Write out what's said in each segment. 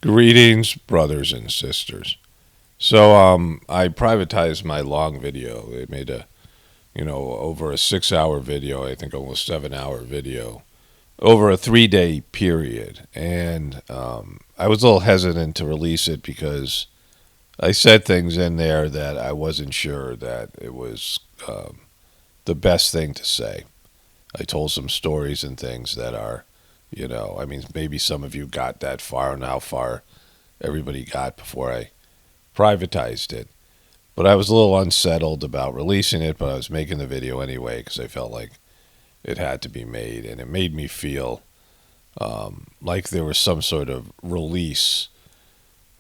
Greetings, brothers and sisters. So, I privatized my long video. It made over a 6 hour video, I think almost 7 hour video, over a 3 day period. And I was a little hesitant to release it because I said things in there that I wasn't sure that it was the best thing to say. I told some stories and things that are, maybe some of you got that far and how far everybody got before I privatized it. But I was a little unsettled about releasing it, but I was making the video anyway because I felt like it had to be made. And it made me feel like there was some sort of release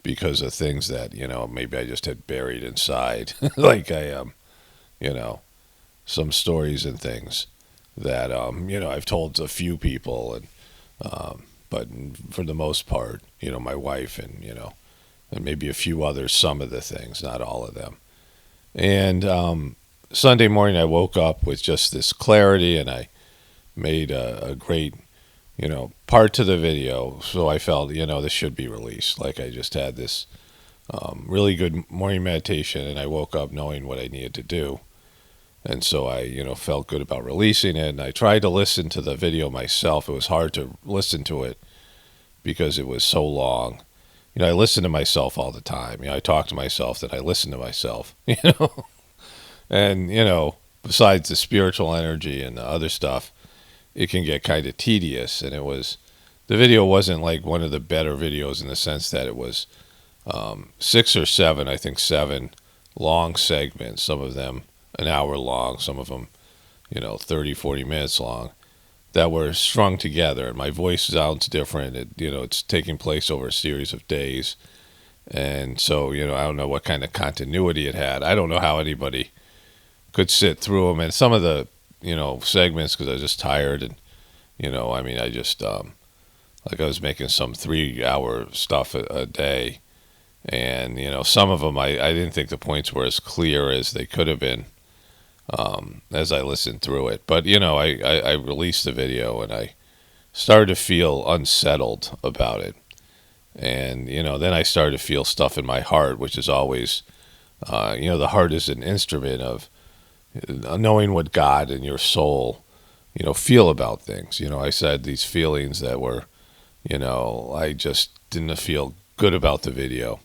because of things that, maybe I just had buried inside. Like some stories and things that, I've told a few people, and but for the most part, my wife and maybe a few others, some of the things, not all of them. And Sunday morning, I woke up with just this clarity, and I made a great, part to the video. So I felt, this should be released. Like I just had this really good morning meditation, and I woke up knowing what I needed to do. And so I, felt good about releasing it. And I tried to listen to the video myself. It was hard to listen to it because it was so long. I listen to myself all the time. I talk to myself, that I listen to myself, And, besides the spiritual energy and the other stuff, it can get kind of tedious. And the video wasn't like one of the better videos in the sense that it was 6 or 7, I think 7 long segments, some of them an hour long, some of them, 30, 40 minutes long, that were strung together. And my voice sounds different. It's taking place over a series of days. And so, I don't know what kind of continuity it had. I don't know how anybody could sit through them. And some of the, segments, because I was just tired. And, I just, like I was making some 3 hour stuff a day. And, some of them, I didn't think the points were as clear as they could have been. As I listened through it. But, I released the video and I started to feel unsettled about it. And, then I started to feel stuff in my heart, which is always, the heart is an instrument of knowing what God and your soul, feel about things. I said these feelings that were, I just didn't feel good about the video.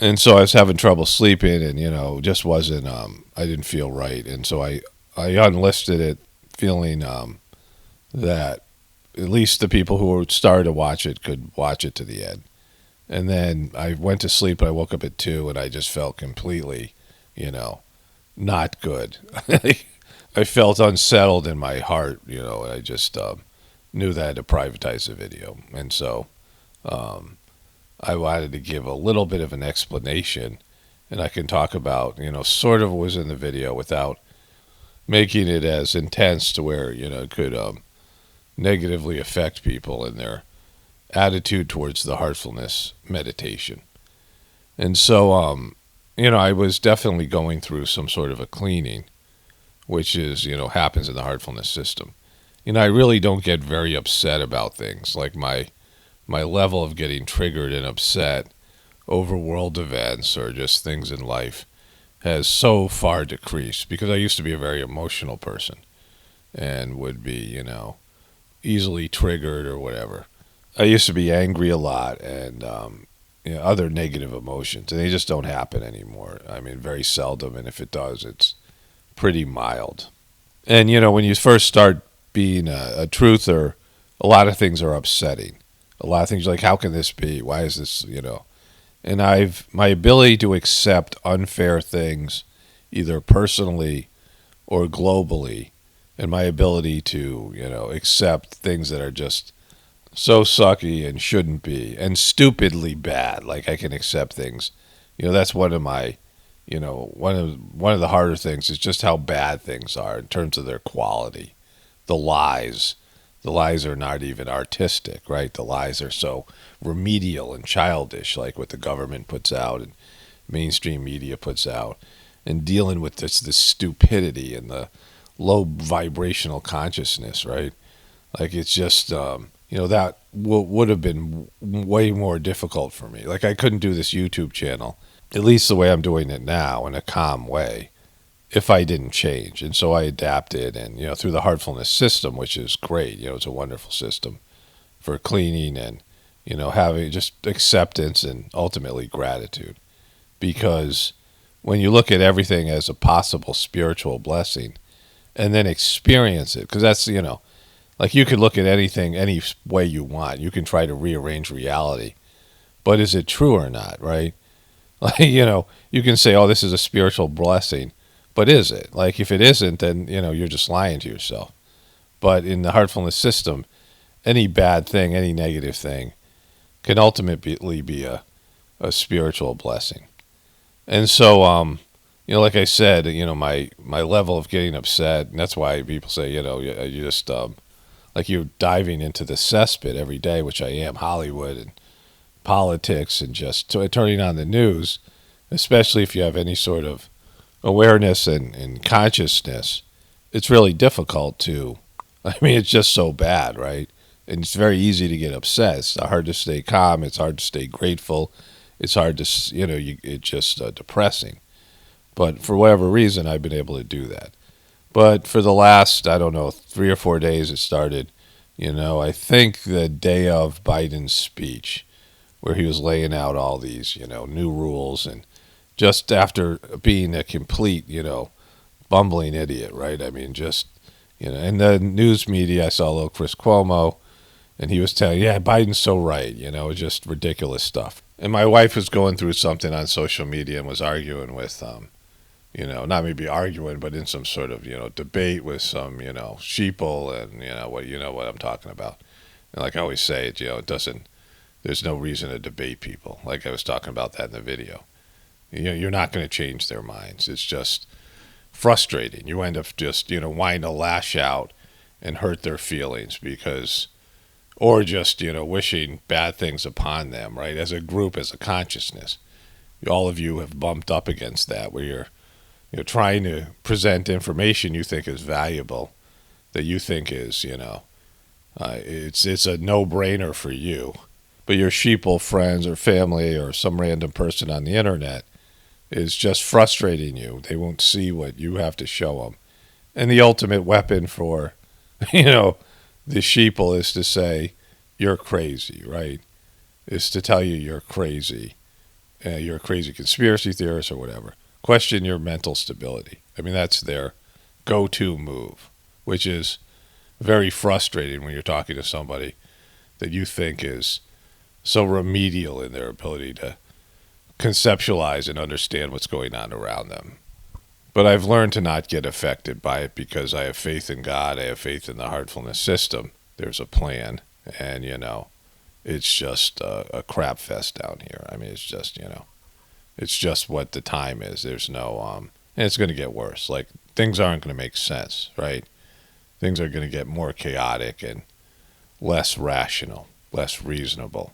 And so I was having trouble sleeping, and just wasn't. I didn't feel right, and so I unlisted it, feeling that at least the people who started to watch it could watch it to the end. And then I went to sleep. I woke up at 2, and I just felt completely, not good. I felt unsettled in my heart, and I just knew that I had to privatize the video, and so. I wanted to give a little bit of an explanation, and I can talk about, sort of what was in the video without making it as intense to where, it could negatively affect people in their attitude towards the heartfulness meditation. And so, I was definitely going through some sort of a cleaning, which is, happens in the heartfulness system. I really don't get very upset about things. Like my level of getting triggered and upset over world events or just things in life has so far decreased, because I used to be a very emotional person and would be, easily triggered or whatever. I used to be angry a lot and, other negative emotions, and they just don't happen anymore. I mean, very seldom, and if it does, it's pretty mild. And, when you first start being a truther, a lot of things are upsetting. A lot of things like, how can this be? Why is this, And my ability to accept unfair things, either personally or globally, and my ability to, accept things that are just so sucky and shouldn't be, and stupidly bad. Like I can accept things, that's one of my, one of the harder things is just how bad things are in terms of their quality. The lies. The lies are not even artistic, right? The lies are so remedial and childish, like what the government puts out and mainstream media puts out, and dealing with this stupidity and the low vibrational consciousness, right? Like it's just that would have been way more difficult for me. Like I couldn't do this YouTube channel, at least the way I'm doing it now, in a calm way, if I didn't change. And so I adapted, and through the heartfulness system, which is great. It's a wonderful system for cleaning and having just acceptance and ultimately gratitude. Because when you look at everything as a possible spiritual blessing and then experience it, because that's like you could look at anything any way you want. You can try to rearrange reality, but is it true or not, right? Like you can say, oh, this is a spiritual blessing, but is it? Like if it isn't, then you're just lying to yourself. But in the heartfulness system, any bad thing, any negative thing can ultimately be a spiritual blessing. And so like I said, my level of getting upset, and that's why people say, you just like you're diving into the cesspit every day, which I am, Hollywood and politics, and just turning on the news, especially if you have any sort of awareness and consciousness. It's really difficult to, it's just so bad, right? And it's very easy to get upset. It's hard to stay calm. It's hard to stay grateful. It's hard to, it's just depressing. But for whatever reason, I've been able to do that. But for the last, I don't know, 3 or 4 days, it started, I think the day of Biden's speech, where he was laying out all these, new rules, and just after being a complete, bumbling idiot, right? Just, in the news media, I saw a little Chris Cuomo, and he was telling, yeah, Biden's so right, just ridiculous stuff. And my wife was going through something on social media and was arguing with, not maybe arguing, but in some sort of, debate with some, sheeple, and, what I'm talking about. And like I always say, it doesn't, there's no reason to debate people. Like I was talking about that in the video. You're not going to change their minds. It's just frustrating. You end up just, wanting to lash out and hurt their feelings because, or just, wishing bad things upon them, right? As a group, as a consciousness. All of you have bumped up against that, where you're trying to present information you think is valuable, that you think is, it's a no-brainer for you. But your sheeple friends or family or some random person on the internet is just frustrating you. They won't see what you have to show them. And the ultimate weapon for, the sheeple is to say, you're crazy, right? Is to tell you you're crazy. You're a crazy conspiracy theorist or whatever. Question your mental stability. That's their go-to move, which is very frustrating when you're talking to somebody that you think is so remedial in their ability to conceptualize and understand what's going on around them. But I've learned to not get affected by it because I have faith in God. I have faith in the heartfulness system. There's a plan. And, it's just a crap fest down here. It's just, it's just what the time is. There's no, and it's going to get worse. Like, things aren't going to make sense, right? Things are going to get more chaotic and less rational, less reasonable.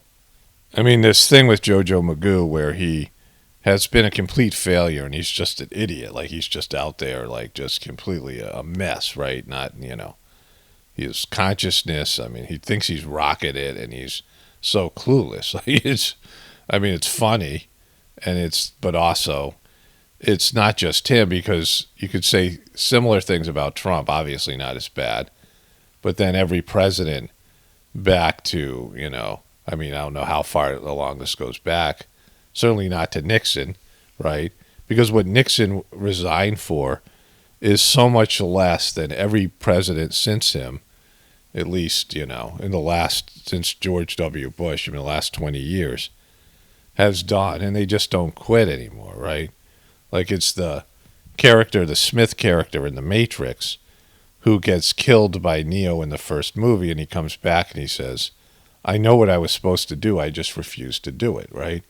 This thing with Jojo Magoo where he has been a complete failure and he's just an idiot. Like, he's just out there, like, just completely a mess, right? Not, his consciousness. He thinks he's rocking it and he's so clueless. Like, it's funny, but also it's not just him, because you could say similar things about Trump, obviously not as bad, but then every president back to, I don't know how far along this goes back. Certainly not to Nixon, right? Because what Nixon resigned for is so much less than every president since him, at least, in the last, since George W. Bush, the last 20 years, has done. And they just don't quit anymore, right? Like, it's the Smith character in The Matrix, who gets killed by Neo in the first movie, and he comes back and he says, I know what I was supposed to do, I just refused to do it, right?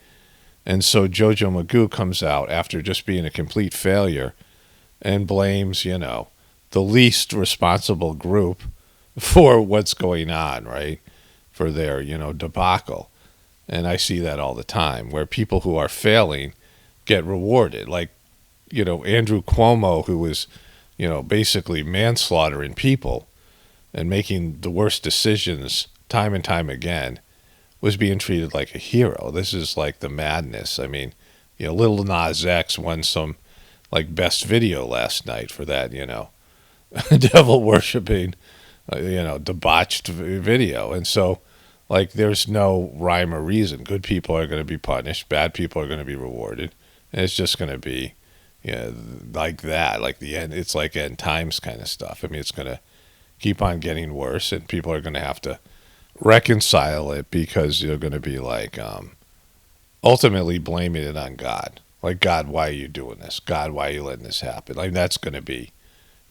And so Jojo Magoo comes out after just being a complete failure and blames, the least responsible group for what's going on, right? For their, debacle. And I see that all the time, where people who are failing get rewarded. Like, Andrew Cuomo, who was, basically manslaughtering people and making the worst decisions time and time again, was being treated like a hero. This is like the madness. I mean, Lil Nas X won some like best video last night for that, devil worshiping, debauched video. And so, like, there's no rhyme or reason. Good people are going to be punished. Bad people are going to be rewarded. And it's just going to be, like that, like the end. It's like end times kind of stuff. I mean, it's going to keep on getting worse, and people are going to have to reconcile it because you're going to be like, ultimately blaming it on God. Like, God, why are you doing this? God, why are you letting this happen? Like, that's going to be,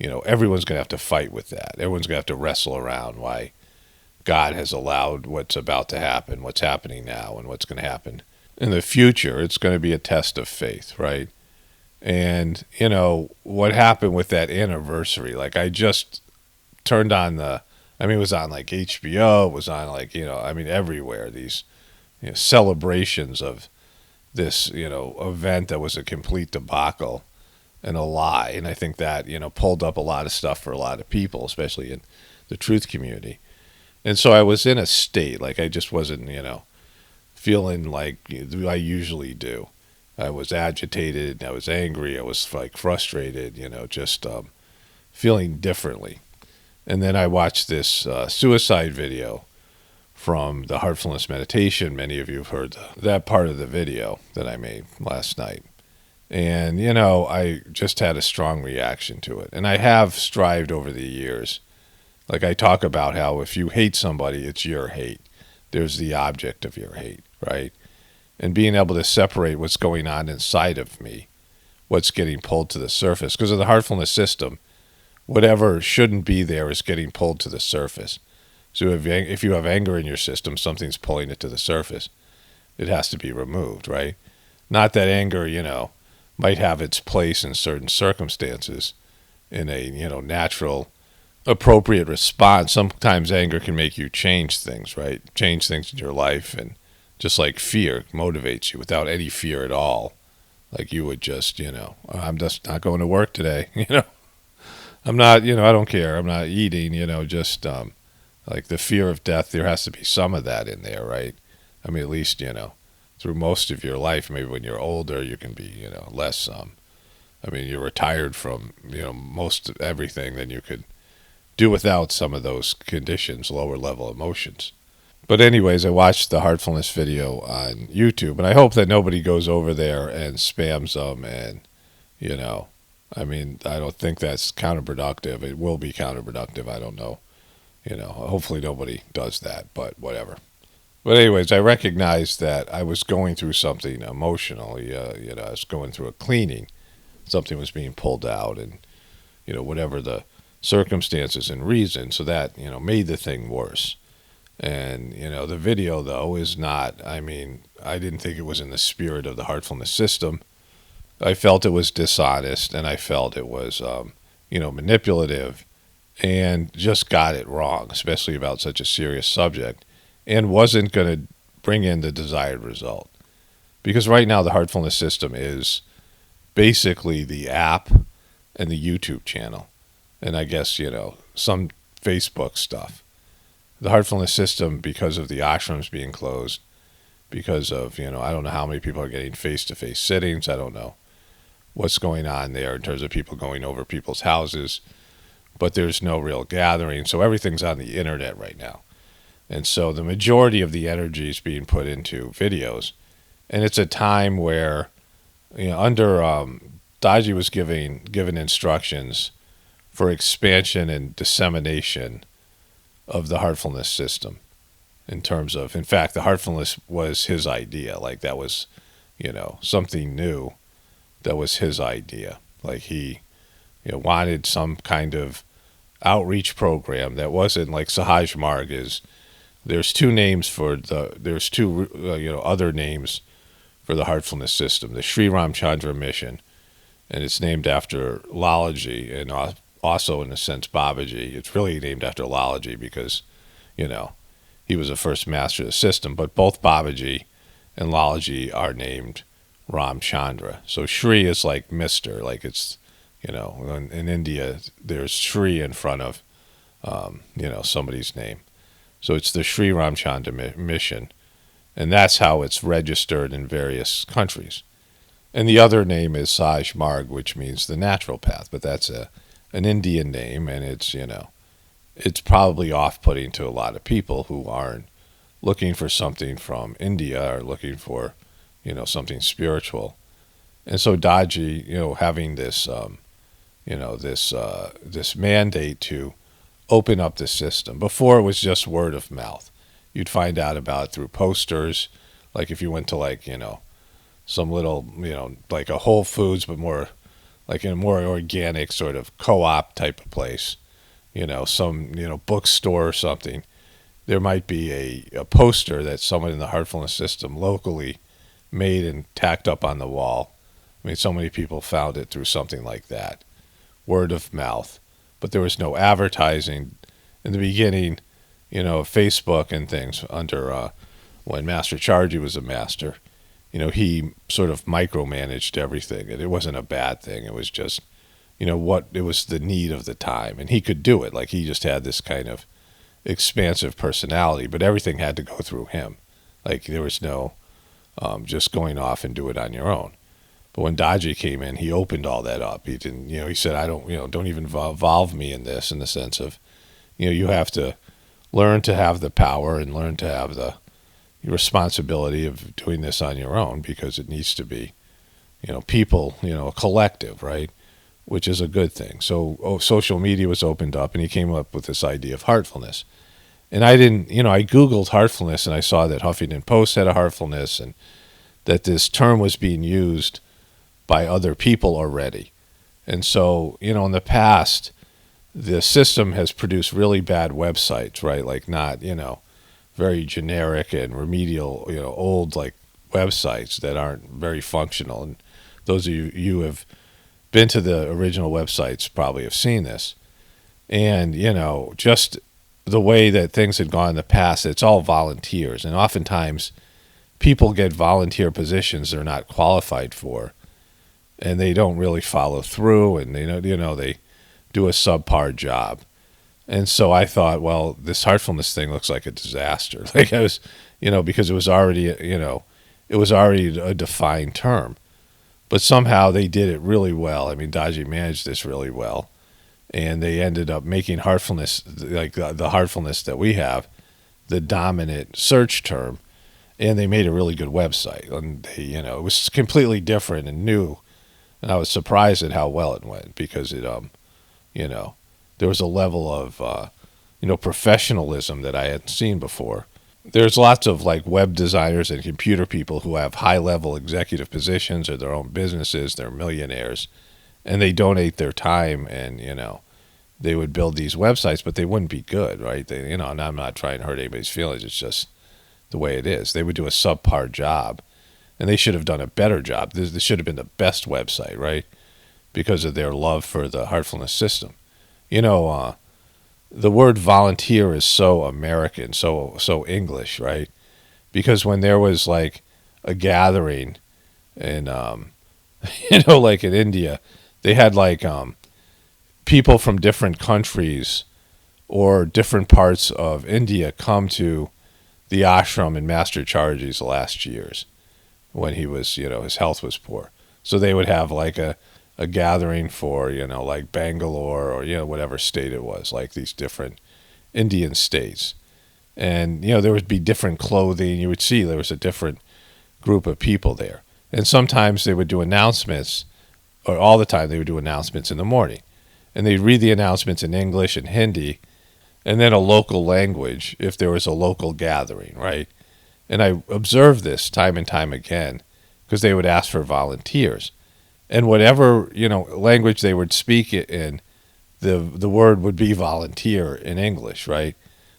everyone's going to have to fight with that. Everyone's going to have to wrestle around why God has allowed what's about to happen, what's happening now, and what's going to happen in the future. It's going to be a test of faith, right? And, what happened with that anniversary, like, I just turned on it was on like HBO, it was on like, everywhere, these celebrations of this, event that was a complete debacle and a lie. And I think that, pulled up a lot of stuff for a lot of people, especially in the truth community. And so I was in a state, like I just wasn't, feeling like I usually do. I was agitated, I was angry, I was like frustrated, just feeling differently. And then I watched this suicide video from the Heartfulness Meditation. Many of you have heard that part of the video that I made last night. And, I just had a strong reaction to it. And I have strived over the years. Like, I talk about how if you hate somebody, it's your hate. There's the object of your hate, right? And being able to separate what's going on inside of me, what's getting pulled to the surface. Because of the Heartfulness system, whatever shouldn't be there is getting pulled to the surface. So if you have anger in your system, something's pulling it to the surface. It has to be removed, right? Not that anger, might have its place in certain circumstances in a, natural, appropriate response. Sometimes anger can make you change things, right? Change things in your life. And just like fear motivates you without any fear at all. Like you would just, I'm just not going to work today, I'm not, I don't care. I'm not eating, just like the fear of death. There has to be some of that in there, right? I mean, at least, through most of your life, maybe when you're older, you can be, less, you're retired from, most of everything, then you could do without some of those conditions, lower level emotions. But anyways, I watched the Heartfulness video on YouTube, and I hope that nobody goes over there and spams them and, I don't think that's counterproductive. It will be counterproductive. I don't know. Hopefully nobody does that, but whatever. But anyways, I recognized that I was going through something emotionally. I was going through a cleaning. Something was being pulled out and, whatever the circumstances and reason. So that, made the thing worse. And, the video, though, is not, I didn't think it was in the spirit of the Heartfulness system. I felt it was dishonest, and I felt it was, manipulative, and just got it wrong, especially about such a serious subject, and wasn't going to bring in the desired result. Because right now the Heartfulness system is basically the app and the YouTube channel, and I guess, some Facebook stuff. The Heartfulness system, because of the ashrams being closed, because of, I don't know how many people are getting face-to-face sittings. I don't know what's going on there in terms of people going over people's houses, but there's no real gathering. So everything's on the internet right now. And so the majority of the energy is being put into videos. And it's a time where, under Daji was given instructions for expansion and dissemination of the Heartfulness system. In terms of, in fact, the Heartfulness was his idea. Like that was, something new. That was his idea. Like he, wanted some kind of outreach program that wasn't like Sahaj Marg is. There's two names for there's two, other names for the Heartfulness system. The Sri Ramchandra Mission, and it's named after Lalaji, and also in a sense Babaji. It's really named after Lalaji because, he was the first master of the system. But both Babaji and Lalaji are named Ramchandra. So Sri is like Mr. Like it's, in India, there's Sri in front of, somebody's name. So it's the Sri Ramchandra mission, and that's how it's registered in various countries. And the other name is Saj Marg, which means the natural path, but that's an Indian name, and it's probably off-putting to a lot of people who aren't looking for something from India or looking for, something spiritual. And so Daji, having this, this mandate to open up the system. Before it was just word of mouth. You'd find out about it through posters, like if you went to some little, like a Whole Foods, but more like in a more organic sort of co-op type of place, some, bookstore or something. There might be a poster that someone in the heartfulness system locally made and tacked up on the wall. I mean, so many people found it through something like that, word of mouth. But there was no advertising in the beginning, Facebook and things under when Master Chargy was a master. He sort of micromanaged everything, and it wasn't a bad thing. It was just, it was the need of the time, and he could do it. Like he just had this kind of expansive personality, but everything had to go through him. Like there was no just going off and do it on your own. But when Daji came in, he opened all that up. He didn't, he said, I don't, don't even involve me in this, in the sense of, you have to learn to have the power and learn to have the responsibility of doing this on your own, because it needs to be, people, a collective, right? Which is a good thing. So social media was opened up, and he came up with this idea of heartfulness. And I didn't, I Googled heartfulness, and I saw that Huffington Post had a heartfulness, and that this term was being used by other people already. And so, in the past, the system has produced really bad websites, right? Like not, very generic and remedial, old like websites that aren't very functional. And those of you who have been to the original websites probably have seen this. And, just the way that things had gone in the past, it's all volunteers. And oftentimes people get volunteer positions they're not qualified for, and they don't really follow through, and they do a subpar job. And so I thought, well, this heartfulness thing looks like a disaster. Like I was, because it was already, it was already a defined term. But somehow they did it really well. I mean, Daji managed this really well. And they ended up making heartfulness, like the heartfulness that we have, the dominant search term. And they made a really good website. And they, it was completely different and new. And I was surprised at how well it went, because it, there was a level of, professionalism that I hadn't seen before. There's lots of like web designers and computer people who have high-level executive positions or their own businesses. They're millionaires, and they donate their time, and they would build these websites, but they wouldn't be good, right? They, and I'm not trying to hurt anybody's feelings. It's just the way it is. They would do a subpar job, and they should have done a better job. This should have been the best website, right? Because of their love for the heartfulness system. The word volunteer is so American, so English, right? Because when there was like a gathering in, like in India, they had like people from different countries or different parts of India come to the ashram in Master Chargy's last years when he was, his health was poor. So they would have like a gathering for, like Bangalore or, whatever state it was, like these different Indian states. And, there would be different clothing. You would see there was a different group of people there. And sometimes they would do announcements, or all the time they would do announcements in the morning. And they'd read the announcements in English and Hindi, and then a local language if there was a local gathering, right? And I observed this time and time again, because they would ask for volunteers. And whatever, language they would speak it in, the word would be volunteer in English, right?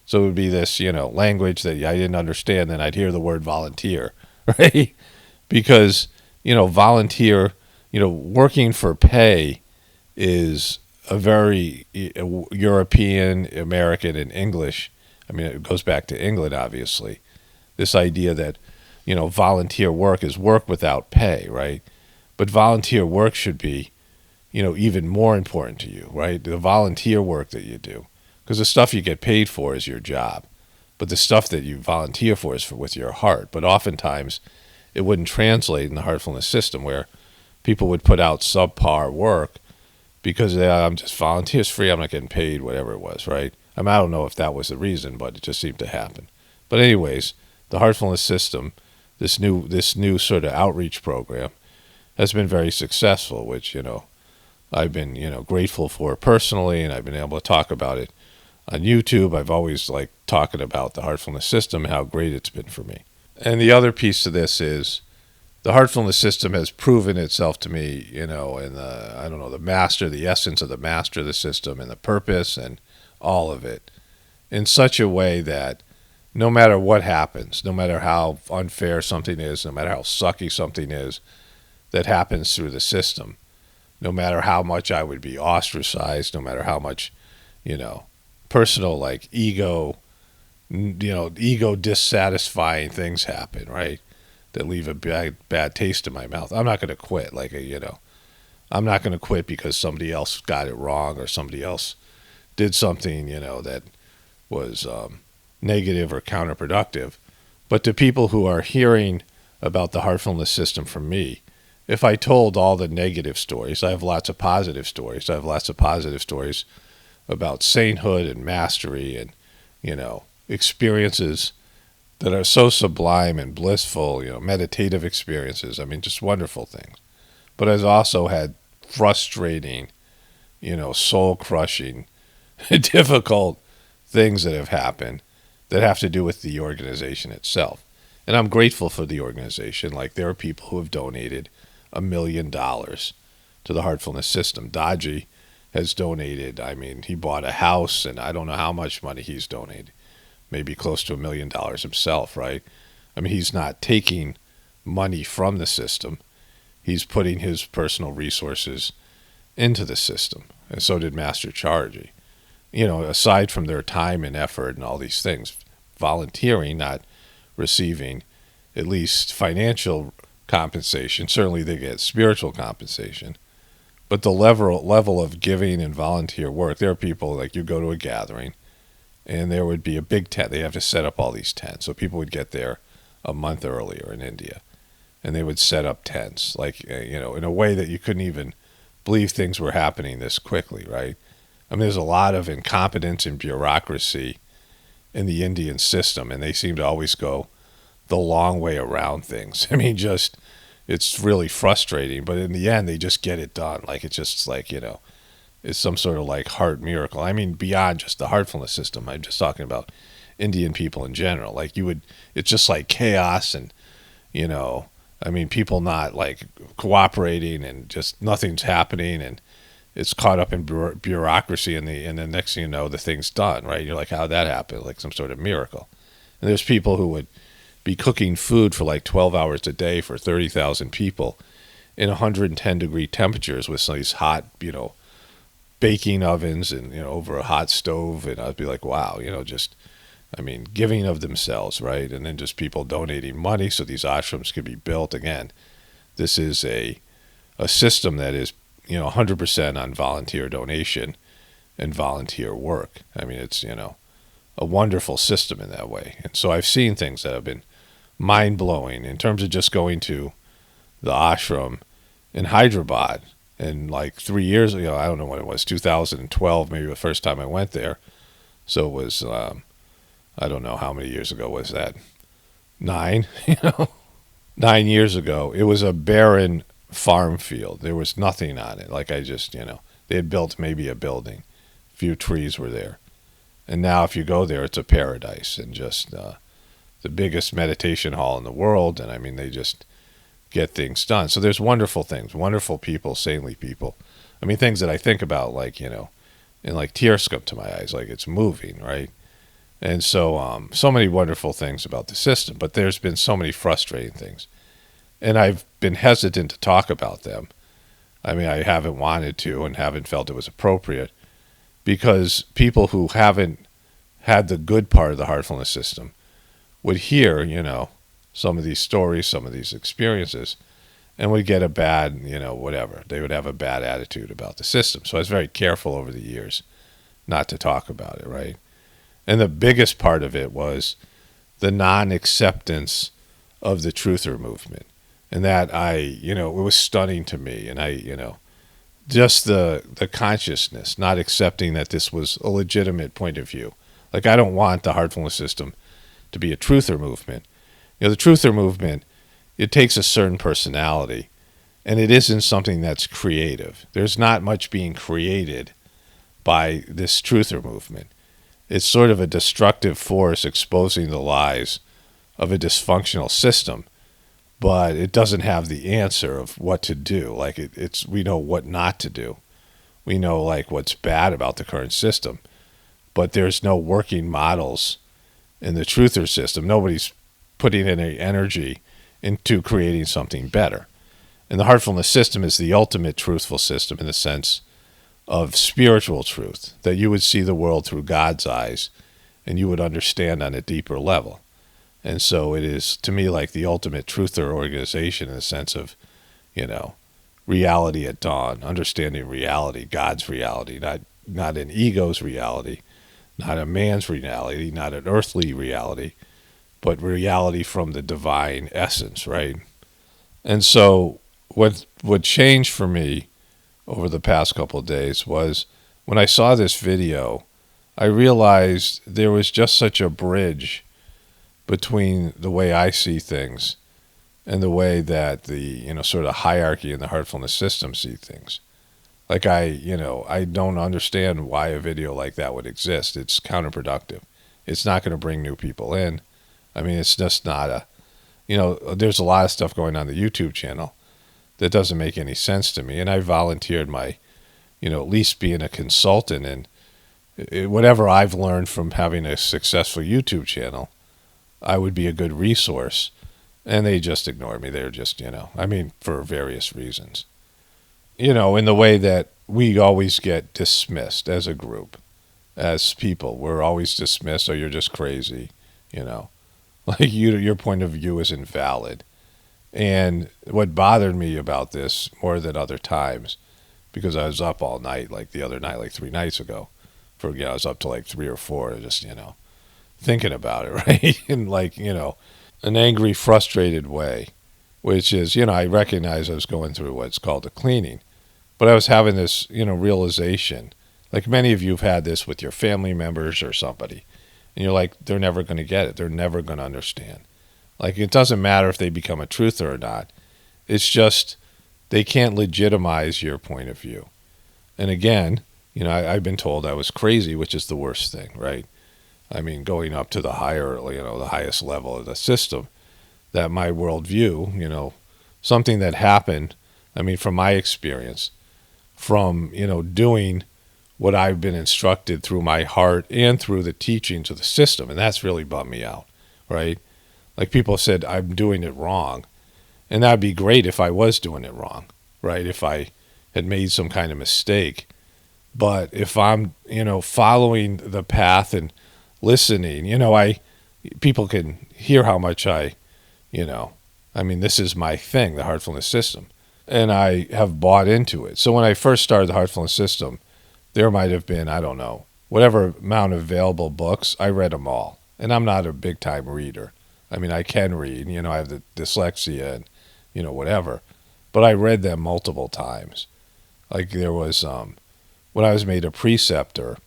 So it would be this, language that I didn't understand, then I'd hear the word volunteer, right? Because, volunteer, working for pay is a very European, American, and English. I mean, it goes back to England, obviously. This idea that, volunteer work is work without pay, right? But volunteer work should be, even more important to you, right? The volunteer work that you do. Because the stuff you get paid for is your job. but the stuff that you volunteer for is with your heart. But oftentimes it wouldn't translate in the heartfulness system, where people would put out subpar work because I'm just volunteers free, I'm not getting paid, whatever it was, right? I mean, I don't know if that was the reason, but it just seemed to happen. But anyways, the heartfulness system, this new sort of outreach program, has been very successful, which I've been grateful for personally, and I've been able to talk about it on YouTube. I've always liked talking about the heartfulness system and how great it's been for me. And the other piece to this is the heartfulness system has proven itself to me, in the essence of the master of the system and the purpose and all of it, in such a way that no matter what happens, no matter how unfair something is, no matter how sucky something is that happens through the system, no matter how much I would be ostracized, no matter how much, personal ego dissatisfying things happen, right? That leave a bad taste in my mouth. I'm not going to quit. I'm not going to quit because somebody else got it wrong or somebody else did something, that was negative or counterproductive. But to people who are hearing about the heartfulness system from me, if I told all the negative stories, I have lots of positive stories. I have lots of positive stories about sainthood and mastery and, experiences that are so sublime and blissful, meditative experiences. I mean, just wonderful things. But I've also had frustrating, soul-crushing, difficult things that have happened that have to do with the organization itself. And I'm grateful for the organization. There are people who have donated $1 million to the heartfulness system. Daji has donated. I mean, he bought a house, and I don't know how much money he's donated. Maybe close to $1 million himself, right? I mean, he's not taking money from the system. He's putting his personal resources into the system. And so did Master Charji. Aside from their time and effort and all these things, volunteering, not receiving at least financial compensation. Certainly they get spiritual compensation. But the level of giving and volunteer work, there are people, you go to a gathering, and there would be a big tent. They have to set up all these tents. So people would get there a month earlier in India, and they would set up tents, in a way that you couldn't even believe things were happening this quickly, right? I mean, there's a lot of incompetence and bureaucracy in the Indian system, and they seem to always go the long way around things. I mean, it's really frustrating, but in the end, they just get it done. It's just it's some sort of heart miracle. I mean, beyond just the heartfulness system. I'm just talking about Indian people in general. It's just chaos and, I mean, people not cooperating and just nothing's happening, and it's caught up in bureaucracy, and the next thing you know, the thing's done, right? You're how'd that happen? Some sort of miracle. And there's people who would be cooking food for 12 hours a day for 30,000 people in 110-degree temperatures with some of these hot, baking ovens and, over a hot stove. And I'd be wow, giving of themselves, right? And then just people donating money so these ashrams could be built. Again, this is a system that is, 100% on volunteer donation and volunteer work. I mean, it's, a wonderful system in that way. And so I've seen things that have been mind-blowing in terms of just going to the ashram in Hyderabad. And 3 years ago, I don't know when it was, 2012, maybe the first time I went there. So it was, I don't know how many years ago was that? 9, 9 years ago. It was a barren farm field. There was nothing on it. They had built maybe a building. A few trees were there. And now if you go there, it's a paradise and just the biggest meditation hall in the world. And I mean, they just get things done. So there's wonderful things, wonderful people, saintly people. I mean, things that I think about, and tears come to my eyes, it's moving, right? And so, so many wonderful things about the system, but there's been so many frustrating things. And I've been hesitant to talk about them. I mean, I haven't wanted to and haven't felt it was appropriate, because people who haven't had the good part of the heartfulness system would hear, some of these stories, some of these experiences, and would get a bad, whatever. They would have a bad attitude about the system. So I was very careful over the years not to talk about it, right? And the biggest part of it was the non-acceptance of the truther movement. And that it was stunning to me. And just the consciousness, not accepting that this was a legitimate point of view. Like, I don't want the heartfulness system to be a truther movement. The truther movement, it takes a certain personality, and it isn't something that's creative. There's not much being created by this truther movement. It's sort of a destructive force exposing the lies of a dysfunctional system, but it doesn't have the answer of what to do. Like, we know what not to do. We know, like, what's bad about the current system, but there's no working models in the truther system. Nobody's putting any energy into creating something better. And the heartfulness system is the ultimate truthful system in the sense of spiritual truth, that you would see the world through God's eyes and you would understand on a deeper level. And so it is, to me, like the ultimate truther organization in the sense of, reality at dawn, understanding reality, God's reality, not an ego's reality, not a man's reality, not an earthly reality, but reality from the divine essence, right? And so what changed for me over the past couple of days was when I saw this video, I realized there was just such a bridge between the way I see things and the way that the, sort of hierarchy in the heartfulness system see things. Like, I don't understand why a video like that would exist. It's counterproductive. It's not going to bring new people in. I mean, it's just not there's a lot of stuff going on the YouTube channel that doesn't make any sense to me. And I volunteered my, at least being a consultant and whatever I've learned from having a successful YouTube channel, I would be a good resource. And they just ignored me. They're just, for various reasons. In the way that we always get dismissed as a group, as people. We're always dismissed, or you're just crazy, Like, your point of view is invalid. And what bothered me about this more than other times, because I was up all night, like the other night, like 3 nights ago, I was up to like 3 or 4, just, thinking about it, right? In like, an angry, frustrated way, which is, I recognize I was going through what's called a cleaning, but I was having this, realization, like many of you have had this with your family members or somebody, and you're like, they're never going to get it. They're never going to understand. Like, it doesn't matter if they become a truther or not. It's just they can't legitimize your point of view. And again, I've been told I was crazy, which is the worst thing, right? I mean, going up to the higher, the highest level of the system, that my worldview, something that happened, from my experience, from, doing what I've been instructed through my heart and through the teachings of the system. And that's really bummed me out, right? Like, people said, I'm doing it wrong. And that'd be great if I was doing it wrong, right? If I had made some kind of mistake. But if I'm, following the path and listening, people can hear how much this is my thing, the heartfulness system. And I have bought into it. So when I first started the heartfulness system, there might have been, I don't know, whatever amount of available books, I read them all. And I'm not a big time reader. I can read, I have the dyslexia and, whatever. But I read them multiple times. Like, there was, when I was made a preceptor,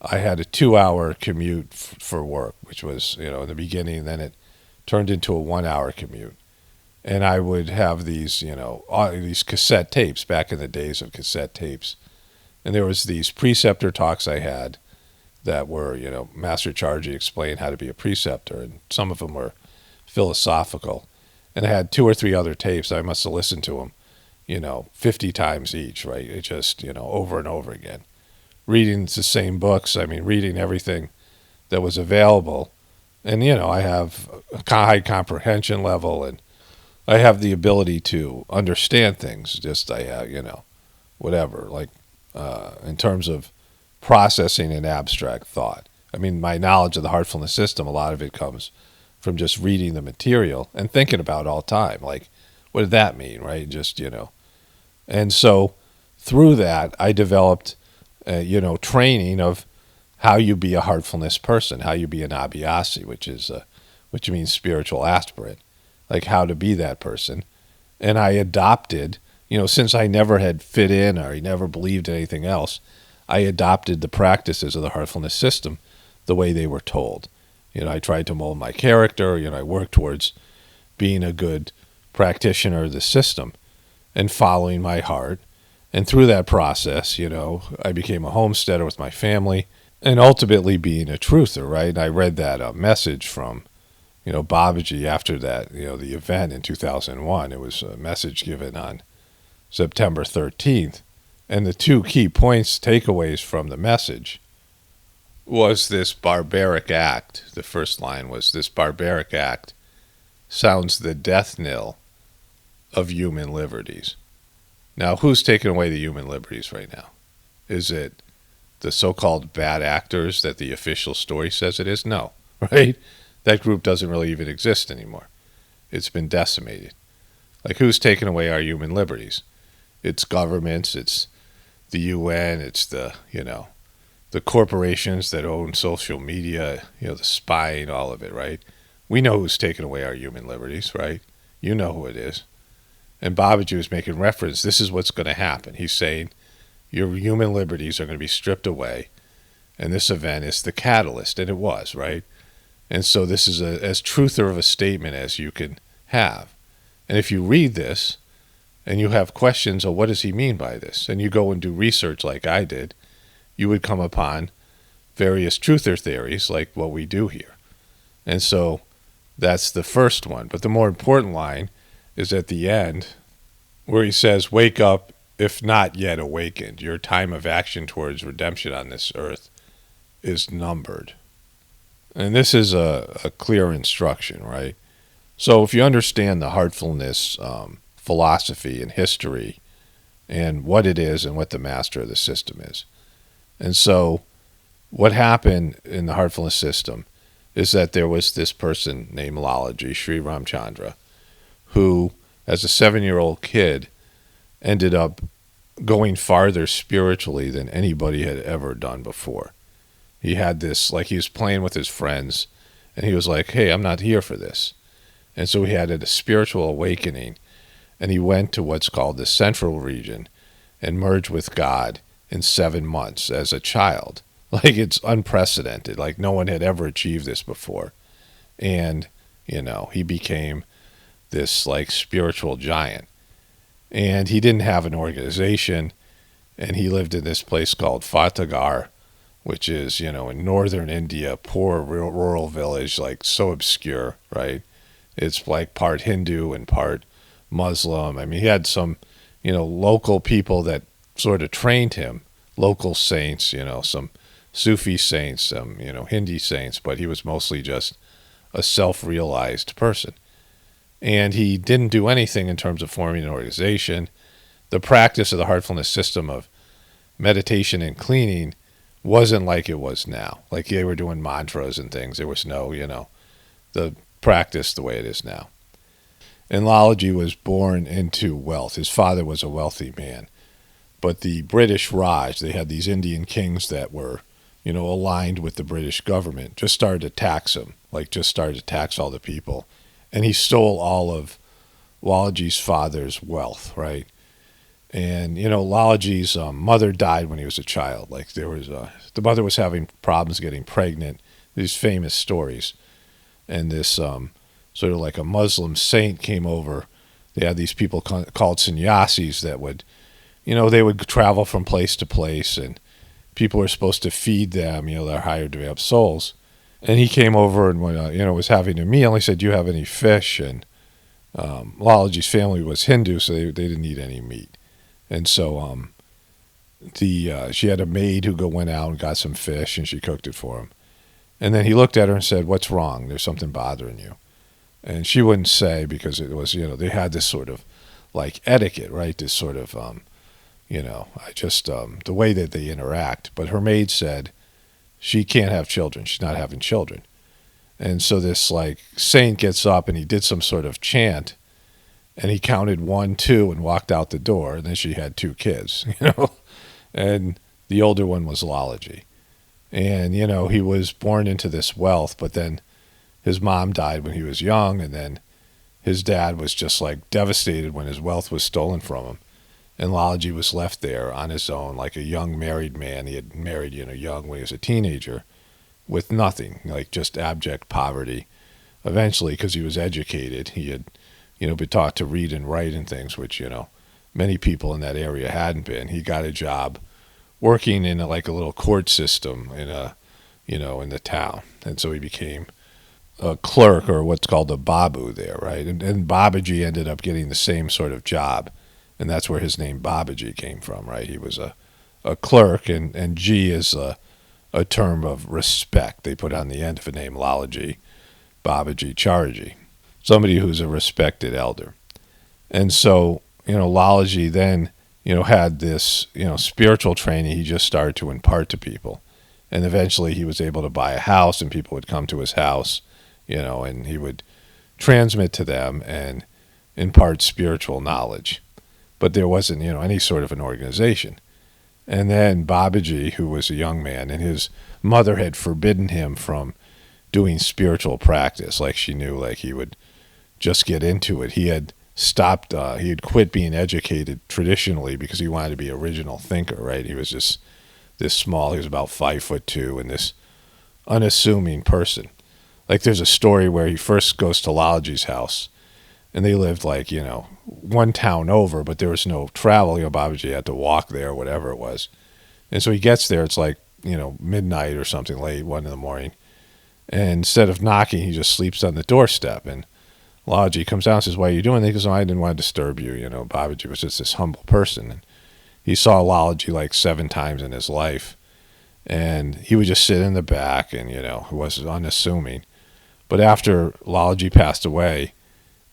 I had a 2-hour commute for work, which was, in the beginning, then it turned into a 1-hour commute. And I would have these, these cassette tapes, back in the days of cassette tapes. And there was these preceptor talks I had that were, Master Chargy explained how to be a preceptor, and some of them were philosophical. And I had 2 or 3 other tapes. I must have listened to them, 50 times each, right? It just, over and over again. Reading the same books, reading everything that was available. And, I have a high comprehension level, and I have the ability to understand things. Just, I have, whatever, like, in terms of processing an abstract thought. My knowledge of the heartfulness system, a lot of it comes from just reading the material and thinking about it all the time. Like, what did that mean, right? Just, And so through that, I developed, training of how you be a heartfulness person, how you be an abiasi, which means spiritual aspirant, like how to be that person. And I adopted, since I never had fit in or I never believed in anything else, I adopted the practices of the heartfulness system the way they were told. I tried to mold my character. I worked towards being a good practitioner of the system and following my heart. And through that process, I became a homesteader with my family and ultimately being a truther, right? And I read that message from, Babaji after that, the event in 2001. It was a message given on September 13th. And the two key points, takeaways from the message, was this barbaric act. The first line was, this barbaric act sounds the death knell of human liberties. Now, who's taking away the human liberties right now? Is it the so-called bad actors that the official story says it is? No, right? That group doesn't really even exist anymore. It's been decimated. Like, who's taking away our human liberties? It's governments, it's the UN, it's the corporations that own social media, the spying, all of it, right? We know who's taking away our human liberties, right? You know who it is. And Babaji was making reference, this is what's going to happen. He's saying your human liberties are going to be stripped away, and this event is the catalyst, and it was, right? And so this is as truther of a statement as you can have. And if you read this and you have questions of what does he mean by this, and you go and do research like I did, you would come upon various truther theories like what we do here. And so that's the first one. But the more important line is at the end where he says, wake up if not yet awakened. Your time of action towards redemption on this earth is numbered. And this is a clear instruction, right? So if you understand the heartfulness philosophy and history and what it is and what the master of the system is. And so what happened in the heartfulness system is that there was this person named Lalaji, Sri Ramchandra, who, as a 7-year-old kid, ended up going farther spiritually than anybody had ever done before. He had this, like he was playing with his friends, and he was like, hey, I'm not here for this. And so he had a spiritual awakening, and he went to what's called the central region and merged with God in 7 months as a child. Like, it's unprecedented. Like, no one had ever achieved this before. And, he became this, like, spiritual giant. And he didn't have an organization, and he lived in this place called Fatehgarh, which is, in northern India, poor rural village, like so obscure, right? It's like part Hindu and part Muslim. I mean, he had some, local people that sort of trained him, local saints, some Sufi saints, some, Hindi saints, but he was mostly just a self-realized person. And he didn't do anything in terms of forming an organization. The practice of the heartfulness system of meditation and cleaning wasn't like it was now. Like they were doing mantras and things. There was no, the practice the way it is now. And Lalaji was born into wealth. His father was a wealthy man. But the British Raj, they had these Indian kings that were, aligned with the British government, just started to tax him, just started to tax all the people. And he stole all of Lalaji's father's wealth, right? And, Lalaji's mother died when he was a child. Like the mother was having problems getting pregnant, these famous stories. And this sort of like a Muslim saint came over. They had these people called sannyasis that would, they would travel from place to place, and people were supposed to feed them, they're hired to have souls. And he came over and, was having a meal. He said, do you have any fish? And Lalaji's family was Hindu, so they didn't eat any meat. And so she had a maid who went out and got some fish, and she cooked it for him. And then he looked at her and said, what's wrong? There's something bothering you. And she wouldn't say, because it was, they had this sort of like etiquette, right? This sort of, the way that they interact. But her maid said she can't have children. She's not having children. And so this like saint gets up and he did some sort of chant, and he counted 1, 2 and walked out the door. And then she had 2 kids, and the older one was Lalaji. And, he was born into this wealth, but then his mom died when he was young, and then his dad was just like devastated when his wealth was stolen from him. And Lalaji was left there on his own, like a young married man. He had married, young when he was a teenager, with nothing, like just abject poverty. Eventually, because he was educated, he had, been taught to read and write and things, which, many people in that area hadn't been. He got a job working in like a little court system in the town. And so he became a clerk, or what's called a babu there, right? And Babaji ended up getting the same sort of job. And that's where his name Babaji came from, right? He was a clerk, and G is a term of respect. They put on the end of a name, Lalaji, Babaji, Charji, somebody who's a respected elder. And so, Lalaji then, had this, spiritual training he just started to impart to people. And eventually he was able to buy a house, and people would come to his house, and he would transmit to them and impart spiritual knowledge. But there wasn't, any sort of an organization. And then Babaji, who was a young man, and his mother had forbidden him from doing spiritual practice. Like, she knew, like, he would just get into it. He had stopped, he had quit being educated traditionally because he wanted to be an original thinker, right? He was just this small, he was about 5'2", and this unassuming person. Like, there's a story where he first goes to Lalaji's house, and they lived like, one town over, but there was no travel. Babaji had to walk there, whatever it was. And so he gets there, it's like, midnight or something, late, 1 a.m. And instead of knocking, he just sleeps on the doorstep. And Lalaji comes out and says, "What are you doing?" And he goes, "Oh, I didn't want to disturb you." Babaji was just this humble person. And he saw Lalaji like 7 times in his life. And he would just sit in the back and, he was unassuming. But after Lalaji passed away,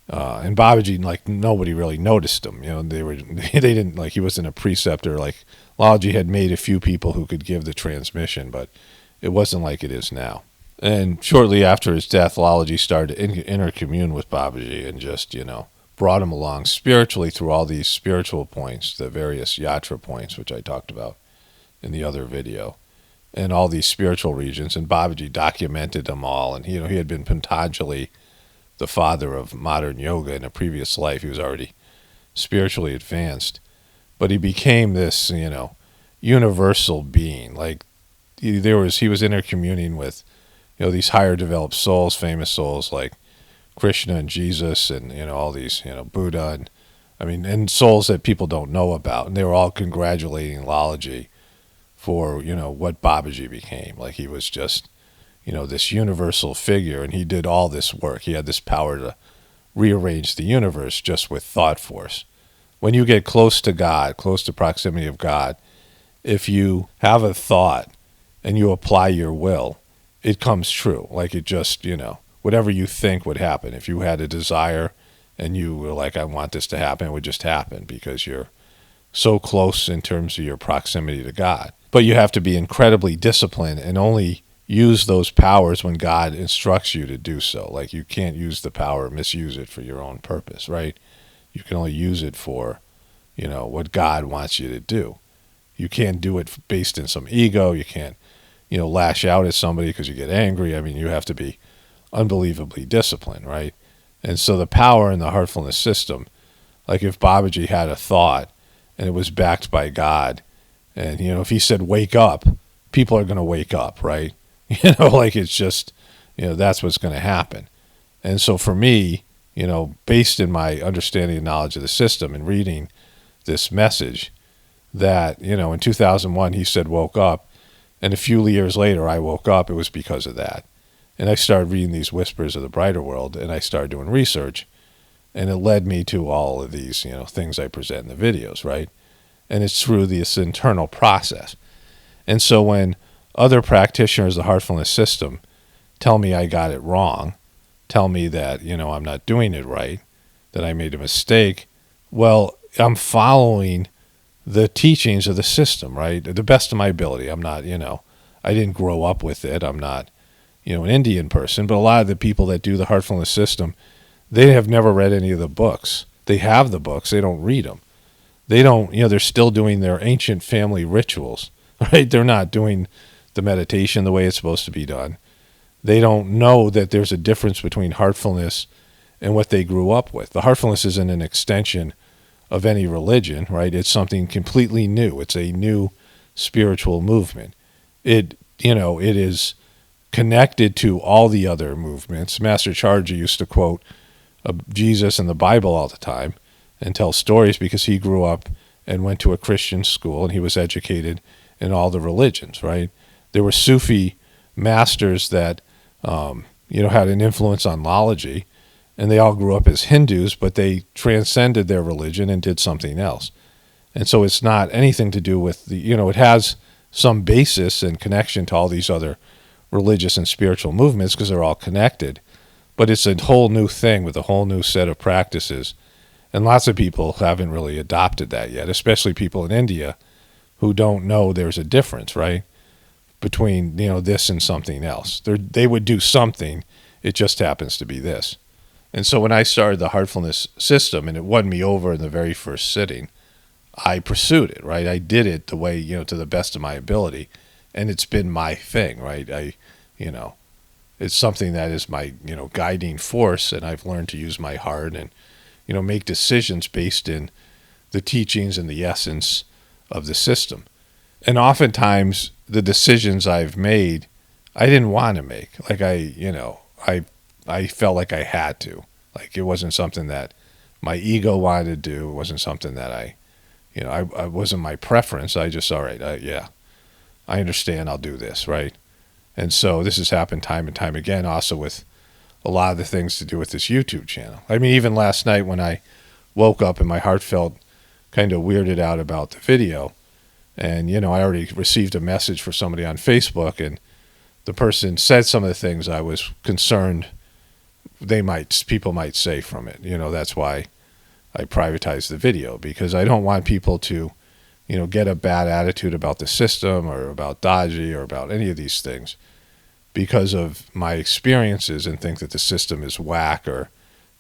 and Babaji, like, nobody really noticed him. They didn't, like, he wasn't a preceptor. Like, Lalaji had made a few people who could give the transmission, but it wasn't like it is now. And shortly after his death, Lalaji started to intercommune with Babaji and just, brought him along spiritually through all these spiritual points, the various yatra points, which I talked about in the other video, and all these spiritual regions. And Babaji documented them all. And, he had been Patanjali, the father of modern yoga, in a previous life. He was already spiritually advanced, but he became this, universal being. Like, he was intercommuning with, these higher developed souls, famous souls like Krishna and Jesus, and, all these, Buddha, and souls that people don't know about. And they were all congratulating Lalaji for, what Babaji became. Like, he was just, this universal figure, and he did all this work. He had this power to rearrange the universe just with thought force. When you get close to God, close to proximity of God, if you have a thought and you apply your will, it comes true. Like, it just, whatever you think would happen. If you had a desire and you were like, I want this to happen, it would just happen because you're so close in terms of your proximity to God. But you have to be incredibly disciplined and only use those powers when God instructs you to do so. Like, you can't use the power, misuse it for your own purpose, right? You can only use it for, what God wants you to do. You can't do it based in some ego. You can't, lash out at somebody because you get angry. You have to be unbelievably disciplined, right? And so the power in the heartfulness system, like if Babaji had a thought and it was backed by God, and, if he said, wake up, people are going to wake up, right? Like, it's just, that's what's going to happen. And so for me, based in my understanding and knowledge of the system and reading this message, that, in 2001, he said, woke up. And a few years later, I woke up. It was because of that. And I started reading these Whispers of the Brighter World, and I started doing research. And it led me to all of these, things I present in the videos, right? And it's through this internal process. And so when other practitioners of the heartfulness system tell me I got it wrong, tell me that, I'm not doing it right, that I made a mistake, well, I'm following the teachings of the system, right? To the best of my ability. I'm not, I didn't grow up with it. I'm not, an Indian person, but a lot of the people that do the heartfulness system, they have never read any of the books. They have the books. They don't read them. They don't, they're still doing their ancient family rituals, right? They're not doing the meditation the way it's supposed to be done. They don't know that there's a difference between heartfulness and what they grew up with. The heartfulness isn't an extension of any religion, right? It's something completely new. It's a new spiritual movement. It is connected to all the other movements. Master Charger used to quote Jesus and the Bible all the time and tell stories because he grew up and went to a Christian school and he was educated in all the religions, right? There were Sufi masters that, had an influence on theology, and they all grew up as Hindus, but they transcended their religion and did something else. And so it's not anything to do with it has some basis and connection to all these other religious and spiritual movements because they're all connected. But it's a whole new thing with a whole new set of practices. And lots of people haven't really adopted that yet, especially people in India who don't know there's a difference, right, between, this and something else. They would do something. It just happens to be this. And so when I started the heartfulness system and it won me over in the very first sitting, I pursued it, right? I did it the way, to the best of my ability. And it's been my thing, right? It's something that is my, guiding force. And I've learned to use my heart and, make decisions based in the teachings and the essence of the system. And oftentimes the decisions I've made, I didn't want to make. Like I felt like I had to. Like it wasn't something that my ego wanted to do. It wasn't something that I wasn't my preference. I just, all right, I understand, I'll do this, right? And so this has happened time and time again, also with a lot of the things to do with this YouTube channel. I mean, even last night when I woke up and my heart felt kind of weirded out about the video, and, I already received a message for somebody on Facebook, and the person said some of the things I was concerned people might say from it. That's why I privatized the video, because I don't want people to, get a bad attitude about the system or about Dodgy or about any of these things because of my experiences and think that the system is whack or,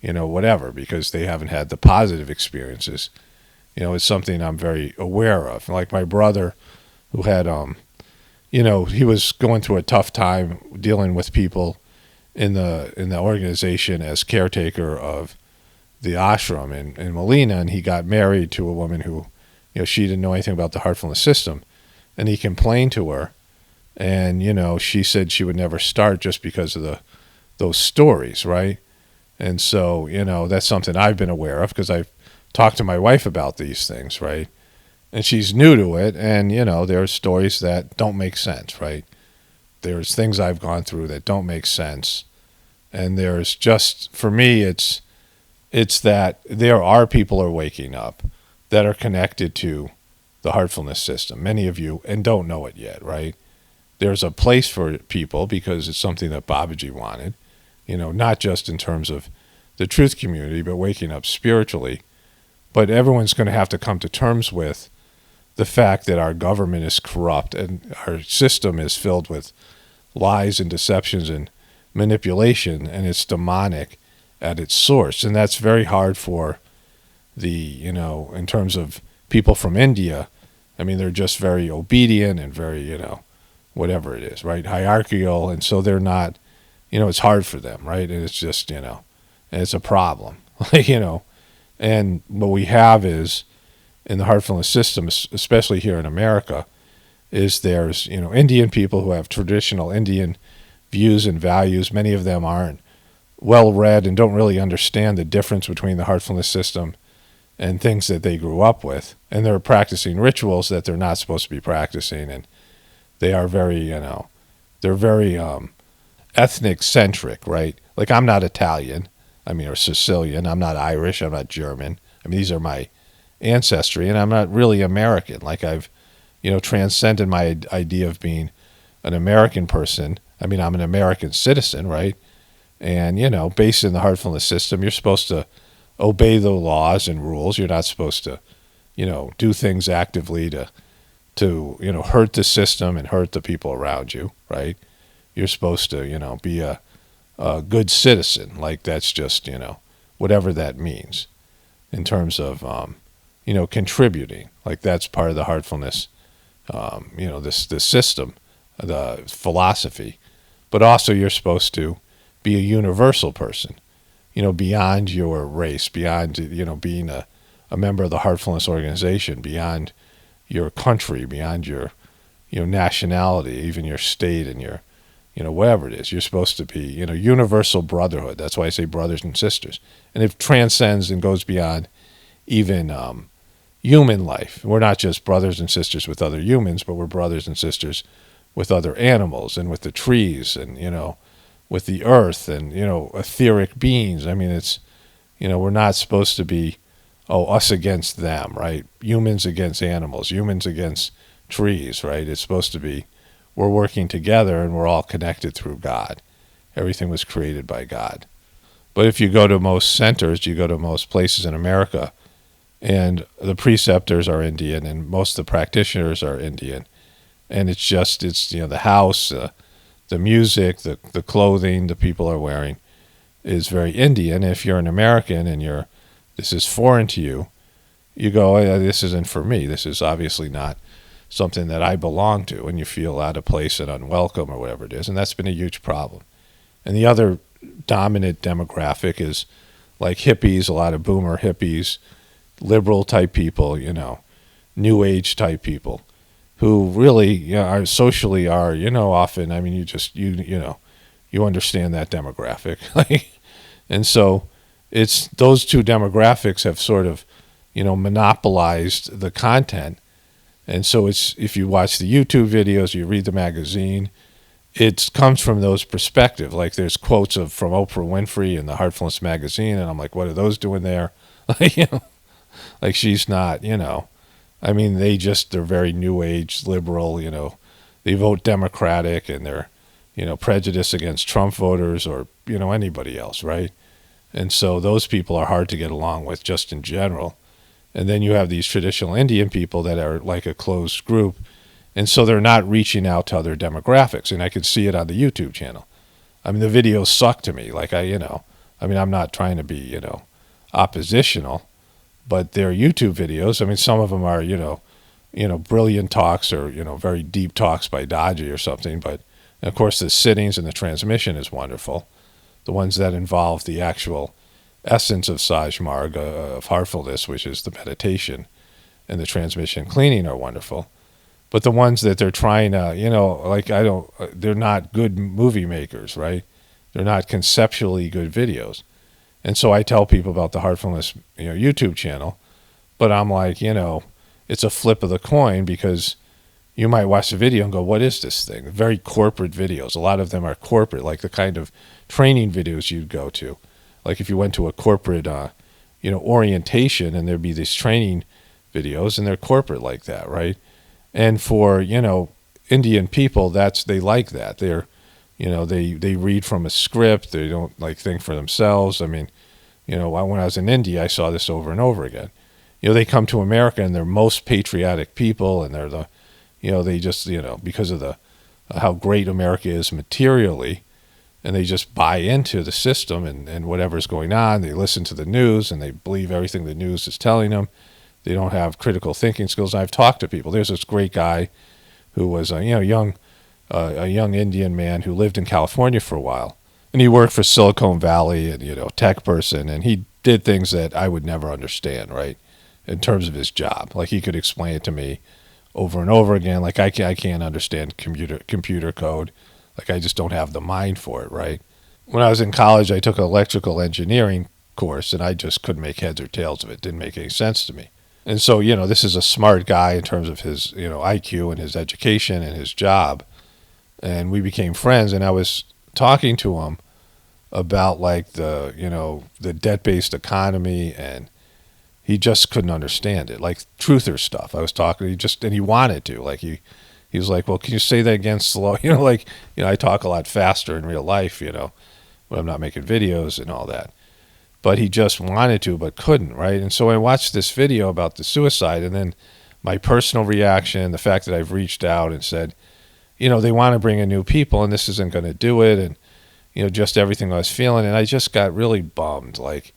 whatever, because they haven't had the positive experiences. It's something I'm very aware of. Like my brother who had, he was going through a tough time dealing with people in the organization as caretaker of the ashram in Molina, and he got married to a woman who, she didn't know anything about the heartfulness system, and he complained to her, and she said she would never start just because of those stories, right? And so that's something I've been aware of because I've talked to my wife about these things, right? And she's new to it, and there are stories that don't make sense, right? There's things I've gone through that don't make sense. And there's just, for me, it's that there are people who are waking up that are connected to the heartfulness system, many of you, and don't know it yet, right? There's a place for people because it's something that Babaji wanted, not just in terms of the truth community, but waking up spiritually. But everyone's going to have to come to terms with the fact that our government is corrupt and our system is filled with lies and deceptions and manipulation, and it's demonic at its source. And that's very hard for the, in terms of people from India. I mean, they're just very obedient and very, whatever it is, right? Hierarchical. And so they're not, it's hard for them, right? And it's just, and it's a problem, and what we have is in the heartfulness system, especially here in America, is there's, Indian people who have traditional Indian views and values. Many of them aren't well read and don't really understand the difference between the heartfulness system and things that they grew up with. And they're practicing rituals that they're not supposed to be practicing. And they are very, they're very ethnic centric, right? Like I'm not Italian, or Sicilian. I'm not Irish. I'm not German. These are my ancestry, and I'm not really American. Like I've, transcended my idea of being an American person. I'm an American citizen, right? And, based in the heartfulness system, you're supposed to obey the laws and rules. You're not supposed to, do things actively to hurt the system and hurt the people around you, right? You're supposed to, be a good citizen. Like that's just, whatever that means in terms of, contributing. Like that's part of the heartfulness, this system. the philosophy, but also you're supposed to be a universal person, beyond your race, beyond, being a member of the Heartfulness organization, beyond your country, beyond your, nationality, even your state and your, whatever it is. You're supposed to be, universal brotherhood. That's why I say brothers and sisters. And it transcends and goes beyond even human life. We're not just brothers and sisters with other humans, but we're brothers and sisters with other animals and with the trees and, with the earth and, etheric beings. I mean, it's, we're not supposed to be, us against them, right? Humans against animals, humans against trees, right? It's supposed to be, we're working together and we're all connected through God. Everything was created by God. But if you go to most centers, you go to most places in America, and the preceptors are Indian and most of the practitioners are Indian. And it's the house, the music, the clothing the people are wearing is very Indian. If you're an American and this is foreign to you, you go, oh, this isn't for me. This is obviously not something that I belong to, and you feel out of place and unwelcome or whatever it is. And that's been a huge problem. And the other dominant demographic is like hippies, a lot of boomer hippies, liberal type people, new age type people who really are socially are, often, I mean, you understand that demographic. And so it's those two demographics have sort of, monopolized the content. And so if you watch the YouTube videos, you read the magazine, it comes from those perspectives. Like there's quotes from Oprah Winfrey in the Heartfulness magazine, and I'm like, what are those doing there? Like she's not, I mean, they're very new age liberal, they vote Democratic and they're, prejudiced against Trump voters or, anybody else, right? And so those people are hard to get along with just in general. And then you have these traditional Indian people that are like a closed group. And so they're not reaching out to other demographics. And I can see it on the YouTube channel. I mean, the videos suck to me. Like I'm not trying to be, oppositional, but they're YouTube videos. I mean, some of them are, brilliant talks or, very deep talks by Dodgy or something. But of course the sittings and the transmission is wonderful. The ones that involve the actual essence of Saj Marg, of heartfulness, which is the meditation and the transmission cleaning, are wonderful. But the ones that they're trying to, they're not good movie makers, right? They're not conceptually good videos. And so I tell people about the Heartfulness, YouTube channel, but I'm like, it's a flip of the coin because you might watch the video and go, what is this thing? Very corporate videos. A lot of them are corporate, like the kind of training videos you'd go to. Like if you went to a corporate, orientation, and there'd be these training videos, and they're corporate like that, right? And for, Indian people, they like that. They're, they read from a script. They don't think for themselves. I mean, when I was in India, I saw this over and over again. They come to America and they're most patriotic people, and they're the, they just, because of how great America is materially, and they just buy into the system and whatever's going on. They listen to the news and they believe everything the news is telling them. They don't have critical thinking skills. I've talked to people. There's this great guy who was a young Indian man who lived in California for a while, and he worked for Silicon Valley and tech person, and he did things that I would never understand, right? In terms of his job, like he could explain it to me over and over again. Like I can't understand computer code. Like I just don't have the mind for it, right? When I was in college, I took an electrical engineering course, and I just couldn't make heads or tails of it. It didn't make any sense to me. And so, this is a smart guy in terms of his, IQ and his education and his job. And we became friends, and I was talking to him about the debt-based economy, and he just couldn't understand it. Like truther stuff. I was talking, and he wanted to. Like he was like, well, can you say that again slow? I talk a lot faster in real life, when I'm not making videos and all that. But he just wanted to, but couldn't, right? And so I watched this video about the suicide, and then my personal reaction, the fact that I've reached out and said, they want to bring in new people, and this isn't going to do it, and, just everything I was feeling. And I just got really bummed. Like,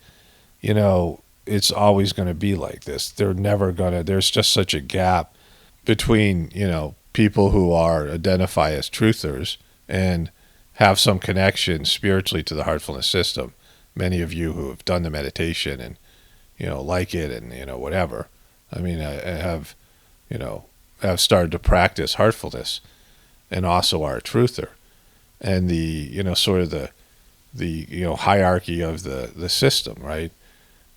it's always going to be like this. There's just such a gap between, people who identify as truthers and have some connection spiritually to the heartfulness system. Many of you who have done the meditation and, like it and, whatever. I mean, I have, have started to practice heartfulness and also are a truther. And the, sort of the hierarchy of the system, right?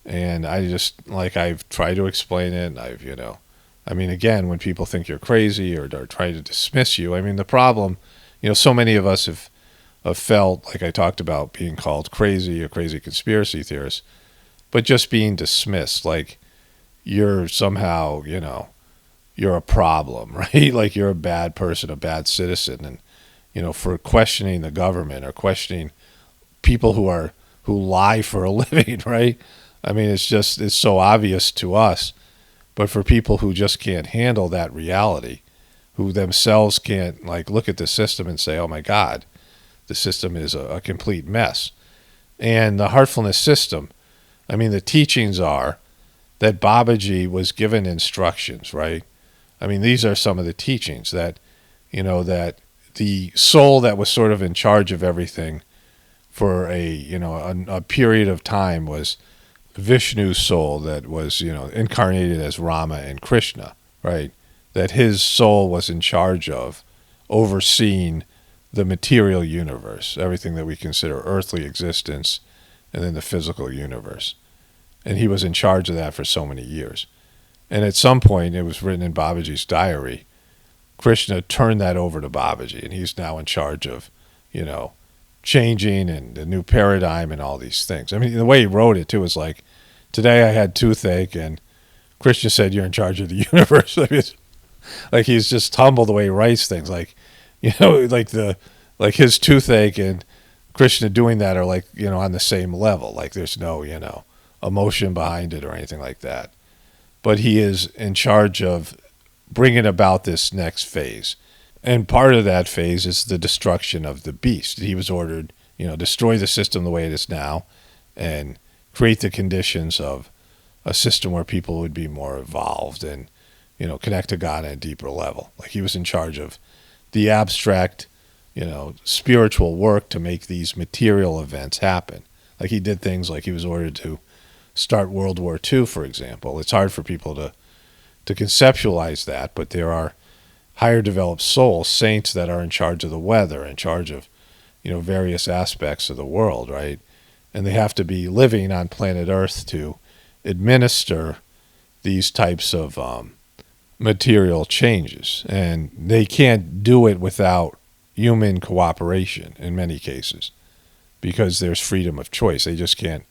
And I just, I've tried to explain it, and again, when people think you're crazy or are trying to dismiss you, the problem, so many of us have felt, like I talked about, being called crazy or crazy conspiracy theorists, but just being dismissed, like you're somehow, you're a problem, right? Like you're a bad person, a bad citizen, and, for questioning the government or questioning people who lie for a living, right? It's so obvious to us, but for people who just can't handle that reality, who themselves can't look at the system and say, oh my God, the system is a complete mess. And the heartfulness system, the teachings are that Babaji was given instructions, right? These are some of the teachings that, that the soul that was sort of in charge of everything for a period of time was Vishnu's soul that was, incarnated as Rama and Krishna, right? That his soul was in charge of overseeing the material universe, everything that we consider earthly existence, and then the physical universe. And he was in charge of that for so many years. And at some point, it was written in Babaji's diary, Krishna turned that over to Babaji, and he's now in charge of, changing and the new paradigm and all these things. The way he wrote it, too, was like, today I had toothache, and Krishna said, you're in charge of the universe. Like he's just humble the way he writes things. Like his toothache and Krishna doing that are on the same level. Like there's no, emotion behind it or anything like that. But he is in charge of bringing about this next phase. And part of that phase is the destruction of the beast. He was ordered, destroy the system the way it is now and create the conditions of a system where people would be more evolved and, connect to God at a deeper level. Like he was in charge of the abstract, spiritual work to make these material events happen. Like he did things like he was ordered to start World War II, for example. It's hard for people to conceptualize that, but there are higher developed souls, saints that are in charge of the weather, in charge of, various aspects of the world, right? And they have to be living on planet Earth to administer these types of material changes. And they can't do it without human cooperation in many cases because there's freedom of choice. They just can't,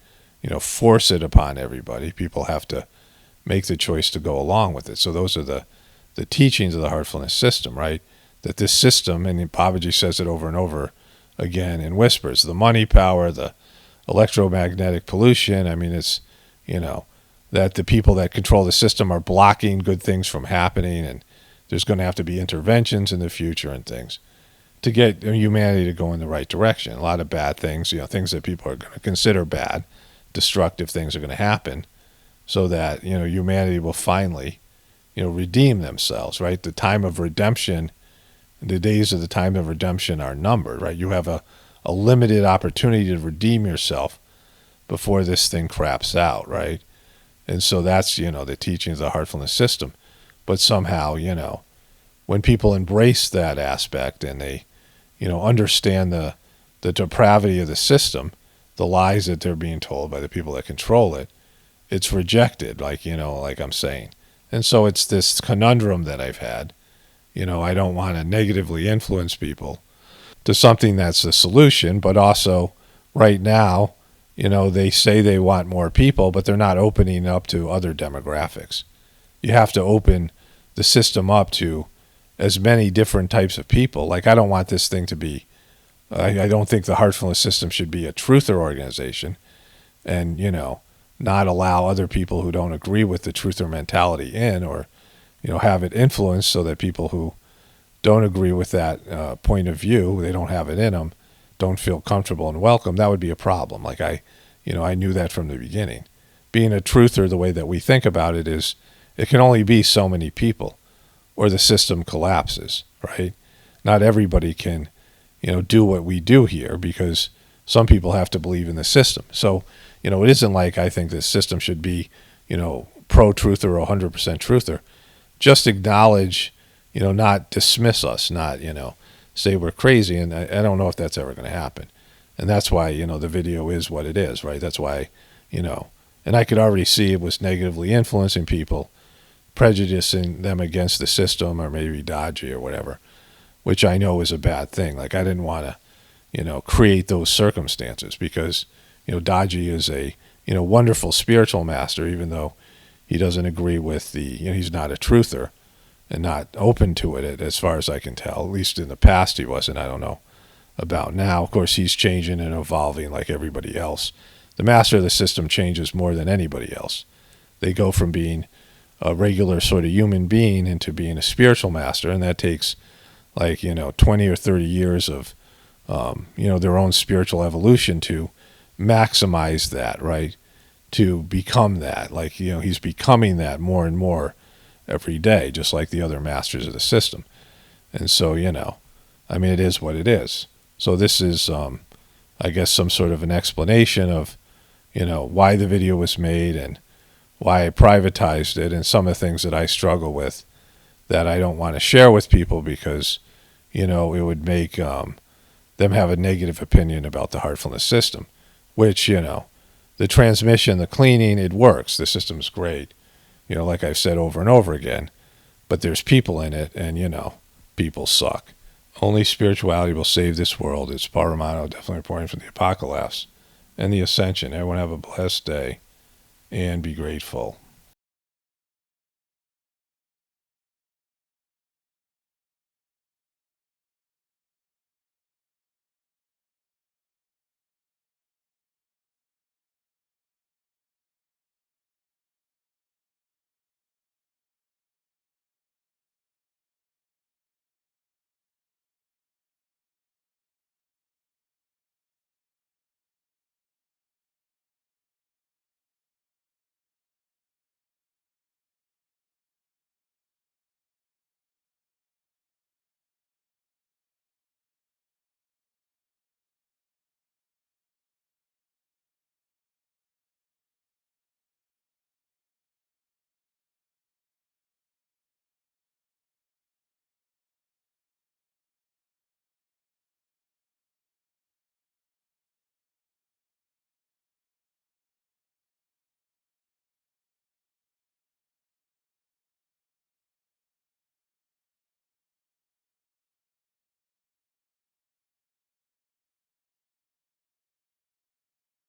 force it upon everybody. People have to make the choice to go along with it. So those are the teachings of the heartfulness system, right? That this system, and Babaji says it over and over again in whispers, the money power, the electromagnetic pollution, it's, that the people that control the system are blocking good things from happening, and there's going to have to be interventions in the future and things to get humanity to go in the right direction. A lot of bad things, things that people are going to consider bad, destructive things are going to happen so that, humanity will finally redeem themselves, right? The time of redemption, the days of the time of redemption are numbered, right? You have a limited opportunity to redeem yourself before this thing craps out, right? And so that's, the teachings of the heartfulness system. But somehow, when people embrace that aspect and they, understand the depravity of the system, the lies that they're being told by the people that control it, it's rejected, like I'm saying. And so it's this conundrum that I've had. I don't want to negatively influence people to something that's the solution, but also right now, they say they want more people, but they're not opening up to other demographics. You have to open the system up to as many different types of people. Like I don't want this thing to be, I don't think the heartfulness system should be a truther organization and, not allow other people who don't agree with the truther mentality in, or, have it influenced so that people who don't agree with that point of view, they don't have it in them, don't feel comfortable and welcome. That would be a problem. Like I knew that from the beginning. Being a truther, the way that we think about it is, it can only be so many people. or the system collapses, right? Not everybody can, do what we do here, because some people have to believe in the system. So, it isn't like I think the system should be, pro-truther or 100% truther. Just acknowledge, not dismiss us, not, say we're crazy. And I don't know if that's ever going to happen. And that's why, the video is what it is, right? That's why, and I could already see it was negatively influencing people, prejudicing them against the system, or maybe dodgy or whatever, which I know is a bad thing. Like, I didn't want to, create those circumstances, because, Dodgy is a, wonderful spiritual master, even though he doesn't agree with he's not a truther and not open to it, as far as I can tell. At least in the past he wasn't. I don't know about now. Of course, he's changing and evolving like everybody else. The master of the system changes more than anybody else. They go from being a regular sort of human being into being a spiritual master, and that takes 20 or 30 years of their own spiritual evolution to maximize that, right? To become that. He's becoming that more and more every day, just like the other masters of the system. And so, it is what it is. So this is, I guess, some sort of an explanation of, why the video was made and why I privatized it, and some of the things that I struggle with that I don't want to share with people, because, it would make them have a negative opinion about the heartfulness system, which, the transmission, the cleaning, it works. The system's great, like I've said over and over again, but there's people in it, and, people suck. Only spirituality will save this world. It's Paramano, definitely reporting from the Apocalypse and the Ascension. Everyone have a blessed day and be grateful.